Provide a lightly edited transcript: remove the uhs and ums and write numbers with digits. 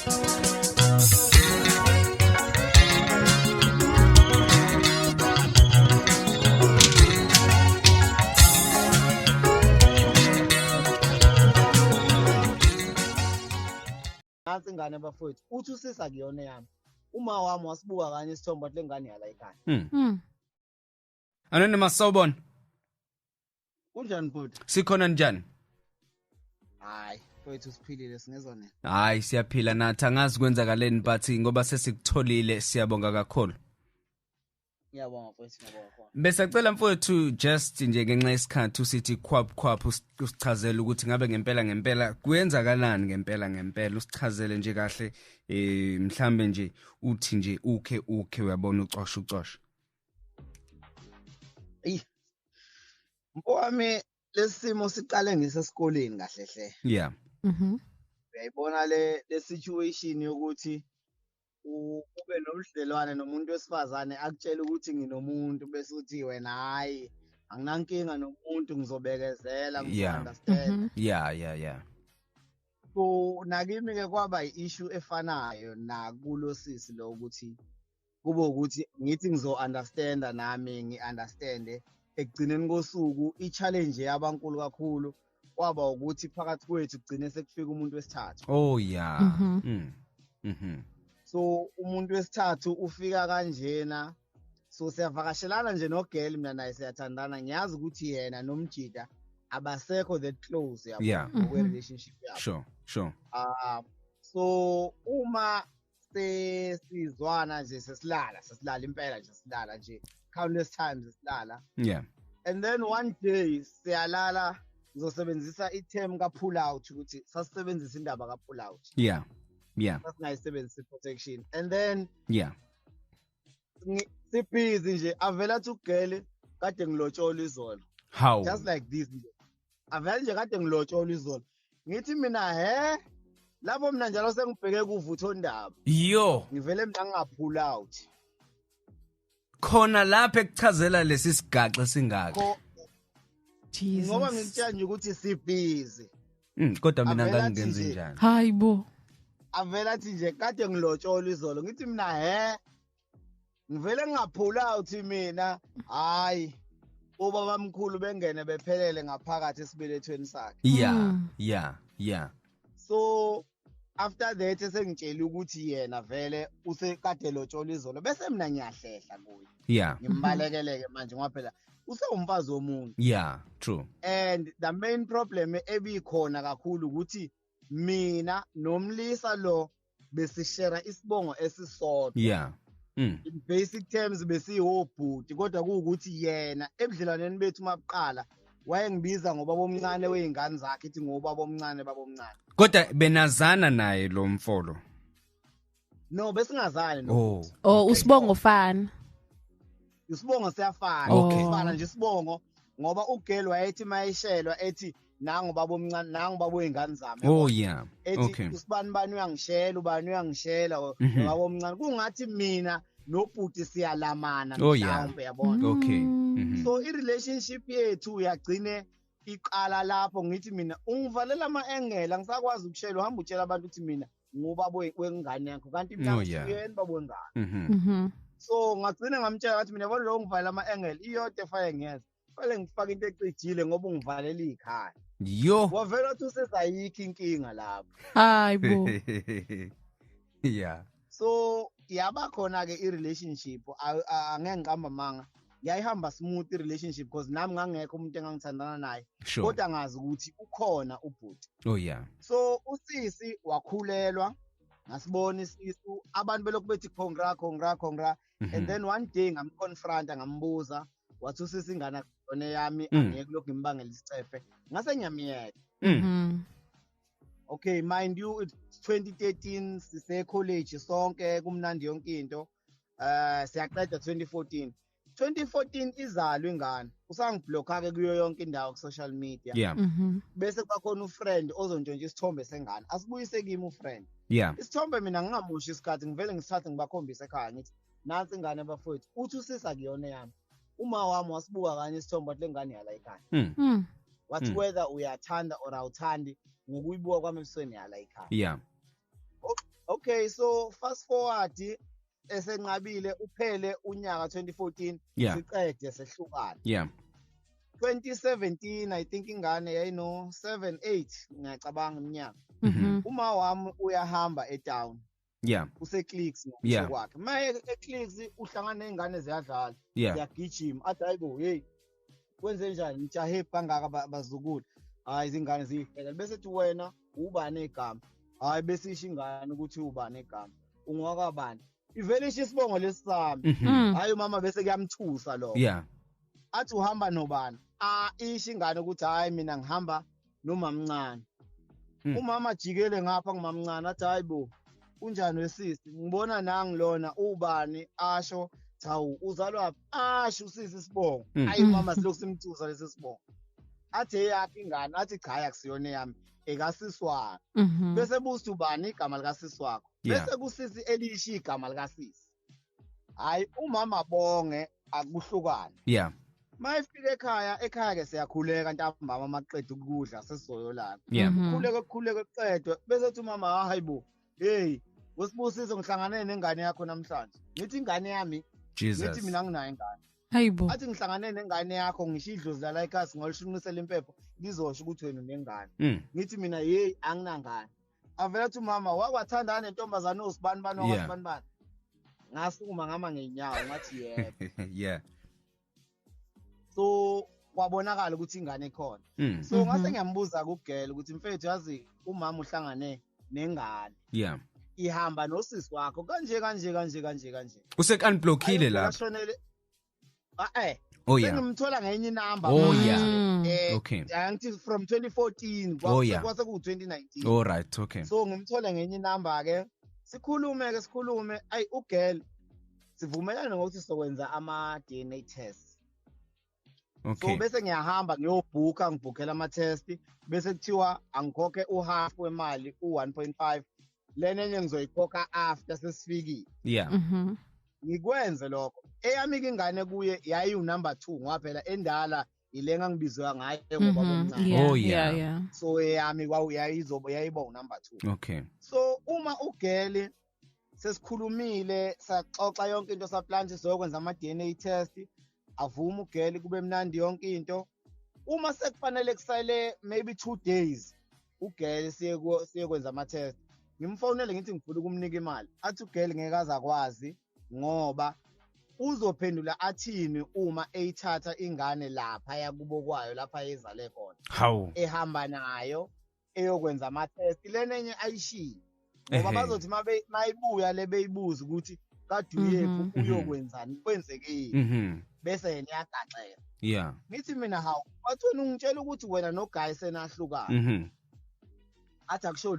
Nansi ingane bafowethu uthi usisa kuyona yami uma wami wasibuka kanye isithombe wathi lengane yala ekhaya. Anonymous sawubona. Kunjani mfowethu? Sikhona njani? Hayi mfowethu siphilile singezwa nini? Hayi siyaphila nathi angazi kwenzakaleni but ngoba sesikutholile siyabonga kakhulu. Ngiyabonga mfowethu ngiyabonga. Besacela mfowethu just nje ngenxa yesikhathi usithi khwaphu usichazela ukuthi ngabe ngempela kuyenzakalani ngempela usichazele nje kahle mhlambe nje uthi nje ukhe uyabona ucosha. Mfowami lesimo siqale ngisesikoleni kahle hle. Yeah. Uyayibona le situation yokuthi ube nobudlelwane nomuntu wesifazane akutshela ukuthi nginomuntu bese uthi wena hayi anginankinga nomuntu ngizobekezela ngizounderstand. Yeah. So nakimi ke kwaba i-issue efanayo nakulo sisi lo ukuthi kube ukuthi ngithi ngizo-understanda nami ngi-understande ekugcineni kosuku i-challenge yabankulu kakhulu kwaba ukuthi phakathi kwethu kugcine sekufika umuntu wesithathu. Oh yeah. So umuntu wesithathu ufika kanjena so siyavakashelana nje nogel mina naye siyathandana ngiyazi ukuthi yena nomjida abasekho that close yabo relationship yabo. Sure. So uma sesizwana nje sesilala impela nje silala nje countless times sesilala. Yeah. And then one day siyalala ngizosebenzisa i-term ka pull out ukuthi sasebenzisa indaba ka pull out. Yeah. Sasingayisebenzisa protection. And then sibhizi nje avela athi ugele kade ngilotshola izolo. How? Just like this nje. Avela nje kade ngilotshola izolo. Ngithi mina lapho mina njalo sengibheke kuvutho ndaba. Yo. Ngivele mina ngingapull out. Khona lapha ekuchazela lesi sigaxa singaka. Jesus. Ngoba ngikutshela nje ukuthi sibhizi. Kodwa mina ngangenze njani? Hayibo. Avela athi nje kade ngilotshola izolo. Ngithi mina ngivele ngingapull out mina. Hayi. Ubaba mkhulu bengene bephelele ngaphakathi esibelethweni sakhe. Yeah. So after that sengitshela ukuthi yena vele usekade lotshola izolo bese mina ngiyahlehla kuye. Yeah. Ngimbalekeleke manje ngoba phela usewumfazi womuntu. Yeah, true. And the main problem ebikhona kakhulu ukuthi mina nomlisa lo besishare isibongo esisodwa. Yeah. In basic terms besiyobhuti kodwa kuukuthi yena ebudlelaneni bethu mabuqala wayengibiza ngoba bomncane weingane zakhe ithi ngoba bomncane babomncane. Kodwa benazana naye lo mfolo. No besingazani no. Usibongo fana. Isibongo siyafana. Sifana nje isibongo ngoba ugel wayethi mayishelwa ethi nangu babomncane nangu baboyingane zami. Oh yeah. Okay. Usibani bani uyangishela ubani uyangishela babomncane kungathi mina nobhuti siyalamana mhlawumbe yabona. Okay. So i-relationship yethu uyagcine iqala lapho ngithi mina ungivalela ama-engela ngisakwazi ukushela uhamba utshela abantu ukuthi mina ngubaba wengane yakho kanti mina uyena baba wengane. So ngagcina ngamtshela ukuthi mina yabona lo ngivalela ama-engela iyodwa efaye ngenza fanele ngifake into ecijile ngoba ungivalela ikhaya. Yo. Wavela ukuthi usezayikho inkinga lapho. Hayibo. Yeah. So yaba khona ke i-relationship angeke ngiqamba manga yayihamba smooth i-relationship because nami ngangekho umuntu engangithandana naye kodwa ngazi ukuthi ukhona ubhuti. Oh yeah. So usisi wakhulelwa ngasibona isisu abantu belokhu bethi congra and then one day ngamconfronta ngambuza wathi usisi ingane khona yami angeke lokhu ngimbangela isicefe ngase ngiyamiyeka. Okay, mind you, it's 2013, sise college sonke kumnandi yonke into. Siyaqeda 2014. 2014 izalwe ingane. Usangiblock ke kuyo yonke indawo ku social media. Yeah. Bese kwakhona ufriend ozontshontsha isithombe sengane. Asibuyise kimi ufriend. Yeah. Isithombe mina ngingamushi isikhathi ngivele ngisithathe ngibakhombise ekhaya ngithi nansi ingane bafowethu. Uthi usisa kuyona yami. Uma wami wasibuka kanye isithombe wathi lengane yala ekhaya. Wathi whether uyathanda or awuthandi ngokuyibuka kwami ebusweni yala ekhaya. Yeah. Okay, so fast forward esenqabile uphele unyaka 2014 Yeah. siqede sehlukana. Yeah. 2017 I think ingane yayino 7-8 ngiyacabanga iminyaka. Mhm. Uma wami uyahamba etown Yeah. use-Clicks Yeah. ngokusho kwakhe. Maye e-Clicks uhlangana nezingane ziyadlala. Yeah. Ziyagijima. Athi hayibo hey kwenze njani ngijahe kangaka bazukulu. Hayi izingane ziyihlekela bese thi wena ubani egama. Hayi bese isho ingane ukuthi ubani egama. Ungwakabani. Ivele isho isibongo lesami. Mhm. Hayi mama bese kuyamthusa lo. Yeah. Athi uhamba nobani. Isho ingane ukuthi hayi mina ngihamba nomamncane. Umama jikele ngapha ngumamncane athi hayibo kunjani wesisi ngibona nangi lona ubani asho chawu uzalwa asho usisi isibongo hayi mama silokhu simthusa lesi sibongo athi yakhe ingane athi cha akusiyona yami ekasiswana Mhm. bese buthi ubani igama likasisi wakho Yeah. bese kusisi elishi igama likasisi hayi umama bonge akuhlukana Yeah. mayifika ekhaya ke siyakhuleka ntambama maqedwe ukudla sesizoyolala Yeah. Mhm. khuleke qedwe bese uthi mama hayibo hey wesibusise ngihlangane nengane yakho namhlanje ngithi ingane yami Jesus. ngithi mina nginayo ingane Hayibo. athi ngihlangane nengane yakho ngisho idlozi lala ekhasi ngolishunqisela impepho lizosho ukuthi wena unengane ngithi mina hey anginangane avela uthi mama wakwathandana nentombazane osibani bani Yeah. wakwasibani bani ngasukuma ngama ngeenyawo ngathi yebo Yeah. so kwabonakala ukuthi ingane ikhona so ngase ngiyambuza kugela ukuthi mfethu yazi umama uhlangane nengane Yeah. ihamba nosisi wakho kanje Usek-unblockile lapha. ashonele Oh yeah. sengimthola ngenye inamba Oh, manje. yeah. Okay. Angithi from 2014 Oh, yeah. kwase ku 2019 All right. Okay. so ngimthola ngenye inamba ke sikhulume ayi ugel sivumelana ngokuthi sokwenza ama DNA test Okay. so bese ngiyahamba ngibhukhela ama test bese kuthiwa angikhokhe uhalf wemali u1.5 lenenye ngizoyikhokha after sesifikile Yeah. Mhm. ngikwenze lokho eyami ingane kuye yayi number 2 ngaphela endala ile ngangibizwa ngayo ngoba bomncane Yeah. Oh, Yeah. yeah. Yeah. so eyami yayiba number 2 Okay. so uma ugeli sesikhulumile saxoxa yonke into saplanti sokwenza ama DNA test avuma ugeli kube mnandi yonke into uma sekufanele kusale maybe 2 days ugeli siye kwenza ama test ngimfonele ngithi ngifuna ukumnika imali athi ugeli ngeke azakwazi ngoba uzophendula athini uma eyithatha ingane lapha yakubo kwayo lapha ezale khona How? ehamba nayo eyokwenza ama test lenenye ayishiye ngoba bazothi mayibuya le beyibuza ukuthi kade uyephi uyokwenzani kwenzekeni bese yena yagaxela Yeah. ngithi mina hawu wathi wena ungitshela ukuthi wena no guy senahlukana athi akusho